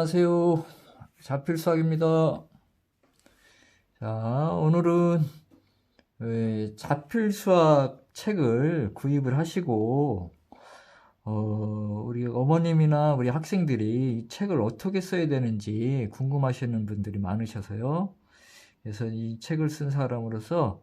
안녕하세요. 자필수학입니다. 자, 오늘은 자필수학 책을 구입을 하시고, 우리 어머님이나 우리 학생들이 이 책을 어떻게 써야 되는지 궁금하시는 분들이 많으셔서요. 그래서 이 책을 쓴 사람으로서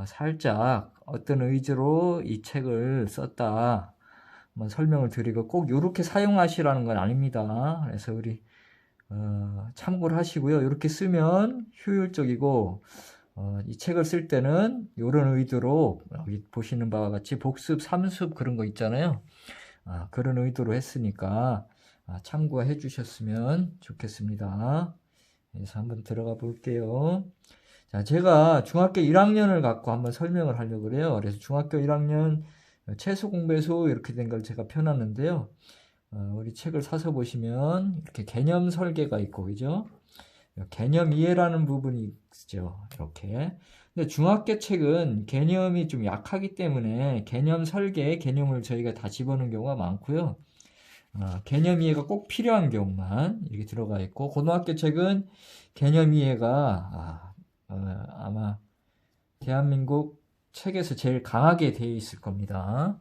살짝 어떤 의지로 이 책을 썼다 한번 설명을 드리고, 꼭 이렇게 사용하시라는 건 아닙니다. 그래서 우리 참고를 하시고요. 이렇게 쓰면 효율적이고, 이 책을 쓸 때는 이런 의도로, 여기 보시는 바와 같이 복습, 삼습 그런 거 있잖아요. 그런 의도로 했으니까 참고해 주셨으면 좋겠습니다. 그래서 한번 들어가 볼게요. 자, 제가 중학교 1학년을 갖고 한번 설명을 하려고 그래요. 그래서 중학교 1학년 최소 공배수 이렇게 된 걸 제가 펴놨는데요. 우리 책을 사서 보시면 이렇게 개념 설계가 있고, 그죠? 개념 이해라는 부분이 있죠. 이렇게. 근데 중학교 책은 개념이 좀 약하기 때문에 개념 설계에 개념을 저희가 다 집어넣은 경우가 많고요. 개념 이해가 꼭 필요한 경우만 이렇게 들어가 있고, 고등학교 책은 개념 이해가 아마 대한민국 책에서 제일 강하게 되어 있을 겁니다.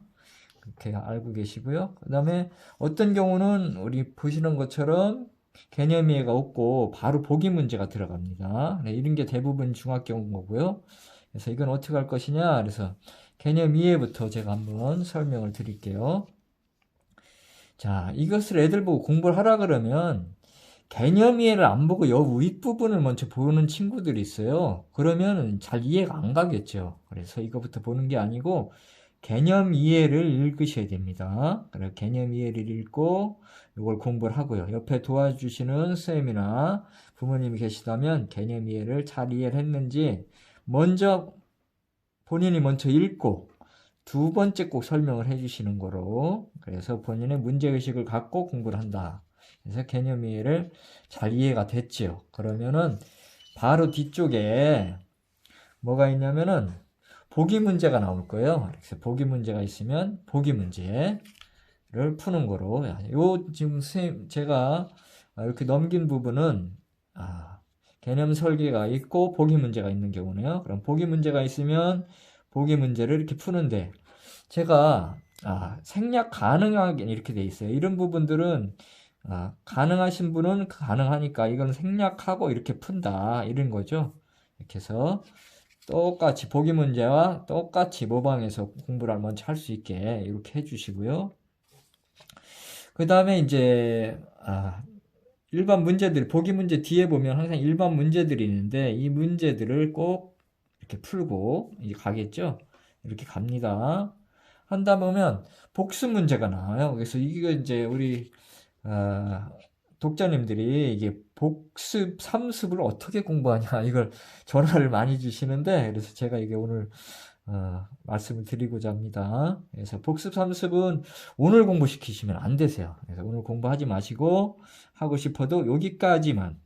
그렇게 알고 계시고요. 그 다음에 어떤 경우는 우리 보시는 것처럼 개념 이해가 없고 바로 보기 문제가 들어갑니다. 네, 이런 게 대부분 중학교인 거고요. 그래서 이건 어떻게 할 것이냐. 그래서 개념 이해부터 제가 한번 설명을 드릴게요. 자, 이것을 애들 보고 공부를 하라 그러면 개념 이해를 안 보고 윗부분을 먼저 보는 친구들이 있어요. 그러면 잘 이해가 안 가겠죠. 그래서 이거부터 보는 게 아니고 개념 이해를 읽으셔야 됩니다. 그래서 개념 이해를 읽고 이걸 공부를 하고요. 옆에 도와주시는 선생님이나 부모님이 계시다면 개념 이해를 잘 이해를 했는지 본인이 먼저 읽고 두 번째 꼭 설명을 해주시는 거로, 그래서 본인의 문제의식을 갖고 공부를 한다. 그래서 개념 이해를 잘 이해가 됐죠. 그러면은 바로 뒤쪽에 뭐가 있냐면은 보기 문제가 나올 거예요. 그래서 보기 문제가 있으면 보기 문제를 푸는 거로. 지금 선생님 제가 이렇게 넘긴 부분은 개념 설계가 있고 보기 문제가 있는 경우네요. 그럼 보기 문제가 있으면 보기 문제를 이렇게 푸는데, 제가 생략 가능하게 이렇게 돼 있어요. 이런 부분들은 가능하신 분은 가능하니까 이건 생략하고 이렇게 푼다, 이런 거죠. 이렇게 해서 똑같이 보기 문제와 똑같이 모방해서 공부를 먼저 할 수 있게 이렇게 해주시고요. 그 다음에 이제 일반 문제들, 보기 문제 뒤에 보면 항상 일반 문제들이 있는데 이 문제들을 꼭 이렇게 풀고 이제 가겠죠. 이렇게 갑니다. 한다 보면 복습 문제가 나와요. 그래서 이게 이제 우리 독자님들이 이게 복습, 삼습을 어떻게 공부하냐, 이걸 전화를 많이 주시는데, 그래서 제가 이게 오늘 말씀을 드리고자 합니다. 그래서 복습, 삼습은 오늘 공부시키시면 안 되세요. 그래서 오늘 공부하지 마시고, 하고 싶어도 여기까지만.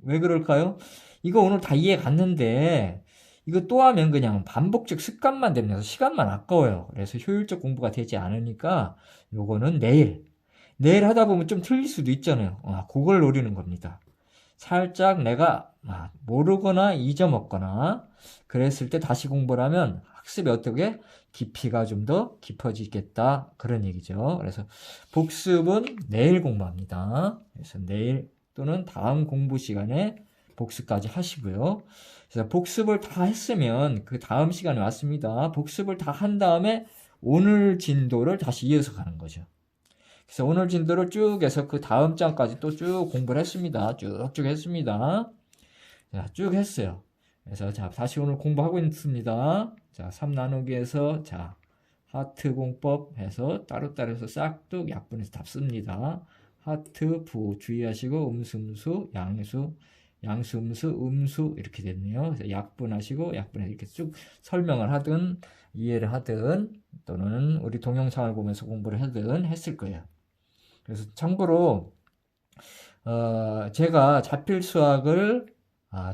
왜 그럴까요? 이거 오늘 다 이해 갔는데, 이거 또 하면 그냥 반복적 습관만 되면서 시간만 아까워요. 그래서 효율적 공부가 되지 않으니까 요거는 내일 하다 보면 좀 틀릴 수도 있잖아요. 그걸 노리는 겁니다. 살짝 내가 모르거나 잊어먹거나 그랬을 때 다시 공부를 하면 학습이 어떻게 깊이가 좀 더 깊어지겠다, 그런 얘기죠. 그래서 복습은 내일 공부합니다. 그래서 내일 또는 다음 공부 시간에 복습까지 하시고요. 그래서 복습을 다 했으면 그 다음 시간에 왔습니다. 복습을 다 한 다음에 오늘 진도를 다시 이어서 가는 거죠. 그래서 오늘 진도를 쭉 해서 그 다음 장까지 또 쭉 공부를 했습니다. 쭉쭉 했습니다. 자, 쭉 했어요. 그래서 자, 다시 오늘 공부하고 있습니다. 자, 3 나누기에서 자, 하트 공법 해서 따로따로 해서 싹둑 약분해서 답 씁니다. 하트, 부 주의하시고 음수, 양수, 음수 이렇게 됐네요. 그래서 약분하시고 약분해서 이렇게 쭉 설명을 하든 이해를 하든 또는 우리 동영상을 보면서 공부를 하든 했을 거예요. 그래서 참고로 제가 자필 수학을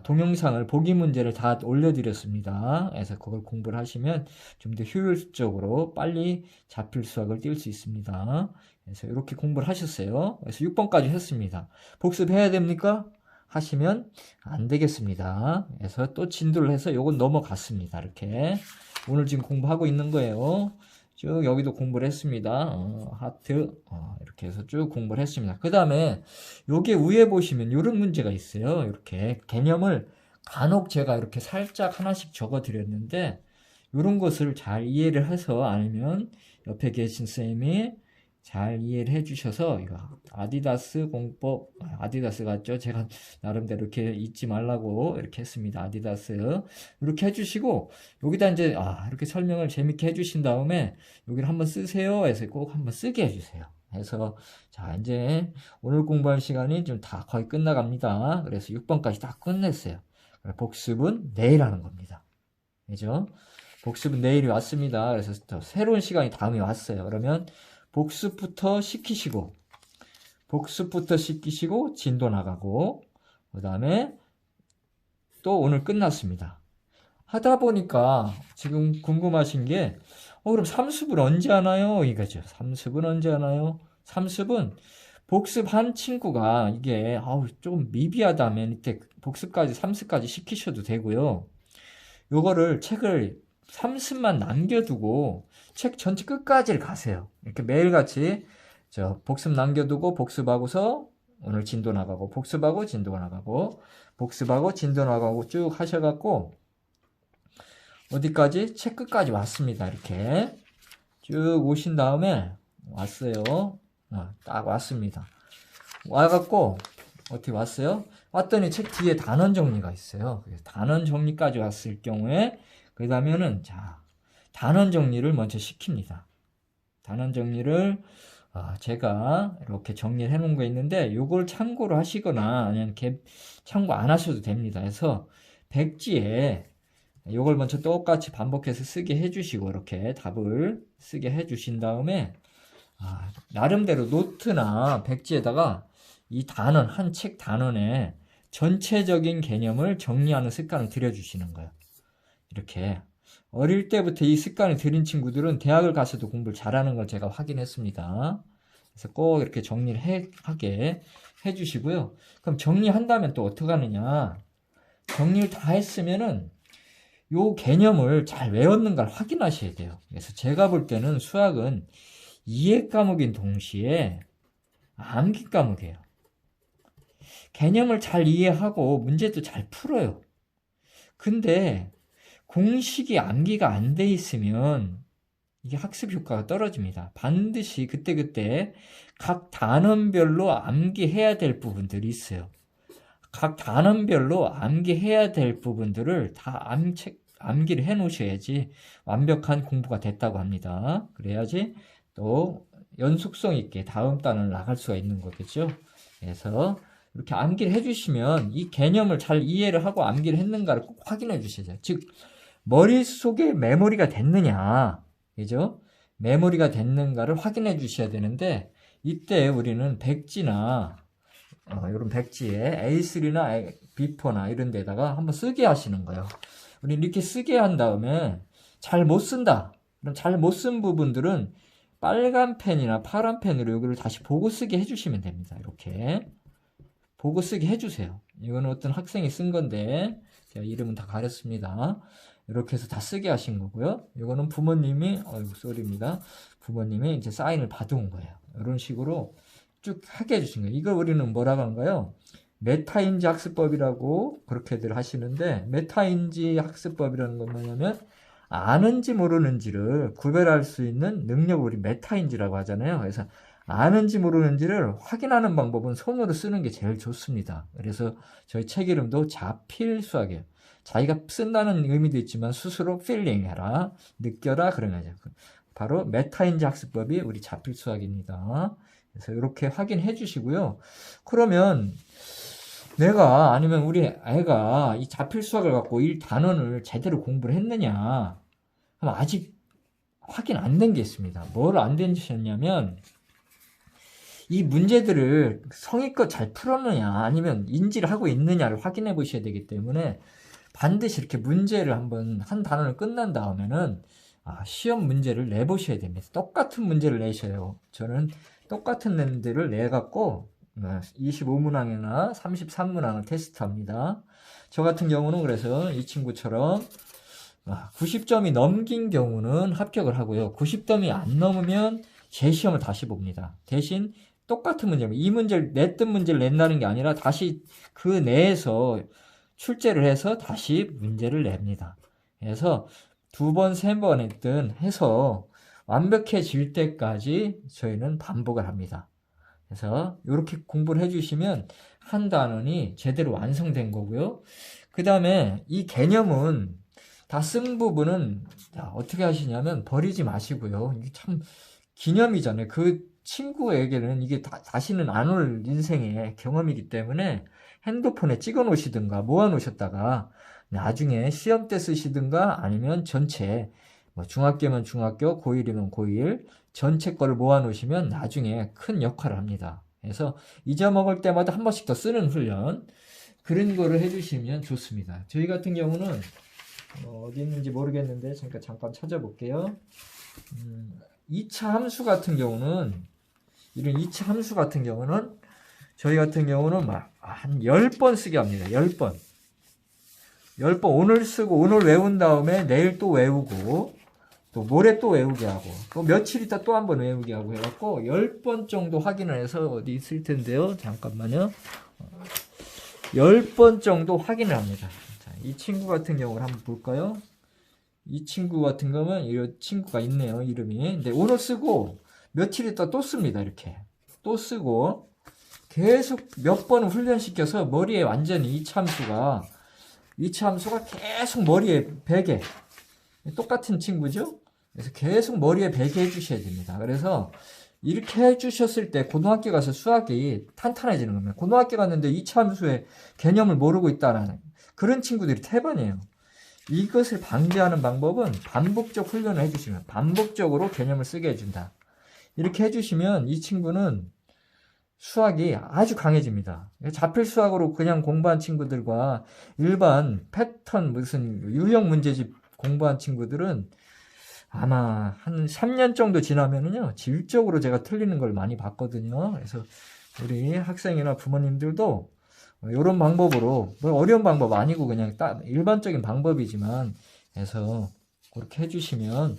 동영상을 보기 문제를 다 올려드렸습니다. 그래서 그걸 공부를 하시면 좀 더 효율적으로 빨리 자필 수학을 띄울 수 있습니다. 그래서 이렇게 공부를 하셨어요. 그래서 6번까지 했습니다. 복습해야 됩니까? 하시면 안 되겠습니다. 그래서 또 진도를 해서 요건 넘어갔습니다. 이렇게 오늘 지금 공부하고 있는 거예요. 쭉 여기도 공부를 했습니다. 하트 이렇게 해서 쭉 공부를 했습니다. 그 다음에 요게 위에 보시면 이런 문제가 있어요. 이렇게 개념을 간혹 제가 이렇게 살짝 하나씩 적어 드렸는데 이런 것을 잘 이해를 해서 아니면 옆에 계신 쌤이 잘 이해를 해 주셔서 이거 아디다스 공법 아디다스 같죠? 제가 나름대로 이렇게 잊지 말라고 이렇게 했습니다. 아디다스 이렇게 해 주시고 여기다 이제 이렇게 설명을 재밌게 해 주신 다음에 여기를 한번 쓰세요 해서 꼭 한번 쓰게 해 주세요. 그래서 자 이제 오늘 공부할 시간이 좀 다 거의 끝나갑니다. 그래서 6번까지 다 끝냈어요. 복습은 내일 하는 겁니다. 그죠? 복습은 내일이 왔습니다. 그래서 또 새로운 시간이 다음에 왔어요. 그러면 복습부터 시키시고 진도 나가고 그 다음에 또 오늘 끝났습니다. 하다 보니까 지금 궁금하신 게 그럼 삼습을 언제 하나요? 이거죠. 삼습은 언제 하나요? 삼습은 복습한 친구가 이게 좀 미비하다면 이때 복습까지 삼습까지 시키셔도 되고요. 요거를 책을 삼습만 남겨두고 책 전체 끝까지를 가세요. 이렇게 매일같이 복습 남겨두고 복습하고서 오늘 진도 나가고 복습하고 진도 나가고 복습하고 진도 나가고 쭉 하셔갖고 어디까지? 책 끝까지 왔습니다. 이렇게 쭉 오신 다음에 왔어요. 딱 왔습니다. 와갖고 어떻게 왔어요? 왔더니 책 뒤에 단원 정리가 있어요. 단원 정리까지 왔을 경우에 그 다음에는 단원 정리를 먼저 시킵니다. 단원 정리를 제가 이렇게 정리를 해 놓은 거 있는데 요걸 참고로 하시거나 아니면 참고 안 하셔도 됩니다. 그래서 백지에 요걸 먼저 똑같이 반복해서 쓰게 해주시고 이렇게 답을 쓰게 해주신 다음에 나름대로 노트나 백지에다가 이 단원, 한 책 단원에 전체적인 개념을 정리하는 습관을 들여주시는 거예요. 이렇게 어릴 때부터 이 습관을 들인 친구들은 대학을 가서도 공부를 잘하는 걸 제가 확인했습니다. 그래서 꼭 이렇게 정리를 하게 해주시고요. 그럼 정리한다면 또 어떻게 하느냐? 정리를 다 했으면은 요 개념을 잘 외웠는가를 확인하셔야 돼요. 그래서 제가 볼 때는 수학은 이해 과목인 동시에 암기 과목이에요. 개념을 잘 이해하고 문제도 잘 풀어요. 근데 공식이 암기가 안 돼 있으면 이게 학습 효과가 떨어집니다. 반드시 그때그때 각 단원별로 암기해야 될 부분들이 있어요. 각 단원별로 암기해야 될 부분들을 다 암기를 해 놓으셔야지 완벽한 공부가 됐다고 합니다. 그래야지 또 연속성 있게 다음 단을 나갈 수가 있는 거겠죠. 그래서 이렇게 암기를 해주시면 이 개념을 잘 이해를 하고 암기를 했는가를 꼭 확인해 주셔야죠. 즉 머릿속에 메모리가 됐느냐, 그죠? 메모리가 됐는가를 확인해 주셔야 되는데 이때 우리는 백지나 이런 백지에 A3나 B4나 이런 데다가 한번 쓰게 하시는 거예요. 우리는 이렇게 쓰게 한 다음에 잘 못 쓴다. 그럼 잘 못 쓴 부분들은 빨간 펜이나 파란 펜으로 여기를 다시 보고 쓰게 해주시면 됩니다. 이렇게 보고 쓰게 해주세요. 이거는 어떤 학생이 쓴 건데 제가 이름은 다 가렸습니다. 이렇게 해서 다 쓰게 하신 거고요. 이거는 부모님이 쏘리입니다. 부모님이 이제 사인을 받은 거예요. 이런 식으로 쭉 하게 해주신 거예요. 이걸 우리는 뭐라고 하는가요? 메타인지 학습법이라고 그렇게들 하시는데 메타인지 학습법이라는 건 뭐냐면 아는지 모르는지를 구별할 수 있는 능력을 우리 메타인지라고 하잖아요. 그래서 아는지 모르는지를 확인하는 방법은 손으로 쓰는 게 제일 좋습니다. 그래서 저희 책 이름도 자필 수학이에요. 자기가 쓴다는 의미도 있지만 스스로 필링해라, 느껴라 그런 거죠. 바로 메타인지 학습법이 우리 자필 수학입니다. 그래서 이렇게 확인해 주시고요. 그러면 내가 아니면 우리 애가 이 자필 수학을 갖고 이 단원을 제대로 공부를 했느냐 그럼 아직 확인 안 된 게 있습니다. 뭘 안 되셨냐면 이 문제들을 성의껏 잘 풀었느냐 아니면 인지를 하고 있느냐를 확인해 보셔야 되기 때문에 반드시 이렇게 문제를 한번 한 단원을 끝난 다음에는 시험 문제를 내보셔야 됩니다. 똑같은 문제를 내셔요. 저는 똑같은 문제를 내갖고 25문항이나 33문항을 테스트합니다. 저 같은 경우는 그래서 이 친구처럼 90점이 넘긴 경우는 합격을 하고요. 90점이 안 넘으면 재시험을 다시 봅니다. 대신 똑같은 문제입니다. 이 문제를 냈던 문제를 낸다는 게 아니라 다시 그 내에서 출제를 해서 다시 문제를 냅니다. 그래서 2번, 3번 했든 해서 완벽해질 때까지 저희는 반복을 합니다. 그래서 이렇게 공부를 해주시면 한 단원이 제대로 완성된 거고요. 그 다음에 이 개념은 다 쓴 부분은 어떻게 하시냐면 버리지 마시고요. 이게 참 기념이잖아요. 그 친구에게는 이게 다시는 안 올 인생의 경험이기 때문에 핸드폰에 찍어 놓으시든가 모아 놓으셨다가 나중에 시험 때 쓰시든가 아니면 전체 중학교면 중학교, 고1이면 고1 전체 거를 모아 놓으시면 나중에 큰 역할을 합니다. 그래서 잊어먹을 때마다 한 번씩 더 쓰는 훈련 그런 거를 해주시면 좋습니다. 저희 같은 경우는 어디 있는지 모르겠는데 잠깐 찾아볼게요. 2차 함수 같은 경우는 이런 2차 함수 같은 경우는 저희 같은 경우는 한 10번 쓰게 합니다. 10번 오늘 쓰고 오늘 외운 다음에 내일 또 외우고 또 모레 또 외우게 하고 또 며칠 있다 또 한 번 외우게 하고 해갖고 10번 정도 확인을 해서 어디 있을 텐데요. 잠깐만요. 10번 정도 확인을 합니다. 자, 이 친구 같은 경우를 한번 볼까요? 이 친구 같은 경우는 이 친구가 있네요. 이름이. 근데 오늘 쓰고 며칠 있다 또 씁니다. 이렇게 또 쓰고 계속 몇 번을 훈련시켜서 머리에 완전히 이차 함수가 계속 머리에 배게 똑같은 친구죠. 그래서 계속 머리에 배게 해주셔야 됩니다. 그래서 이렇게 해주셨을 때 고등학교 가서 수학이 탄탄해지는 겁니다. 고등학교 갔는데 이차 함수의 개념을 모르고 있다는 그런 친구들이 태반이에요. 이것을 방지하는 방법은 반복적 훈련을 해주시면 반복적으로 개념을 쓰게 해준다. 이렇게 해주시면 이 친구는 수학이 아주 강해집니다. 자필 수학으로 그냥 공부한 친구들과 일반 패턴 무슨 유형 문제집 공부한 친구들은 아마 한 3년 정도 지나면은요 질적으로 제가 틀리는 걸 많이 봤거든요. 그래서 우리 학생이나 부모님들도 이런 방법으로 어려운 방법 아니고 그냥 딱 일반적인 방법이지만 해서 그렇게 해주시면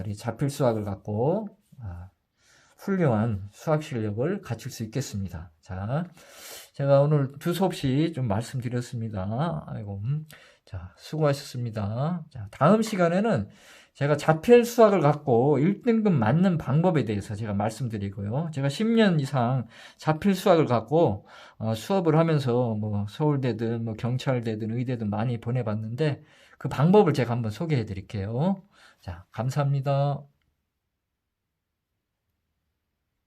우리 자필 수학을 갖고 훌륭한 수학 실력을 갖출 수 있겠습니다. 자, 제가 오늘 두서없이 좀 말씀드렸습니다. 아이고, 자, 수고하셨습니다. 자, 다음 시간에는 제가 자필 수학을 갖고 1등급 맞는 방법에 대해서 제가 말씀드리고요. 제가 10년 이상 자필 수학을 갖고 수업을 하면서 서울대든 경찰대든 의대든 많이 보내봤는데 그 방법을 제가 한번 소개해 드릴게요. 자, 감사합니다.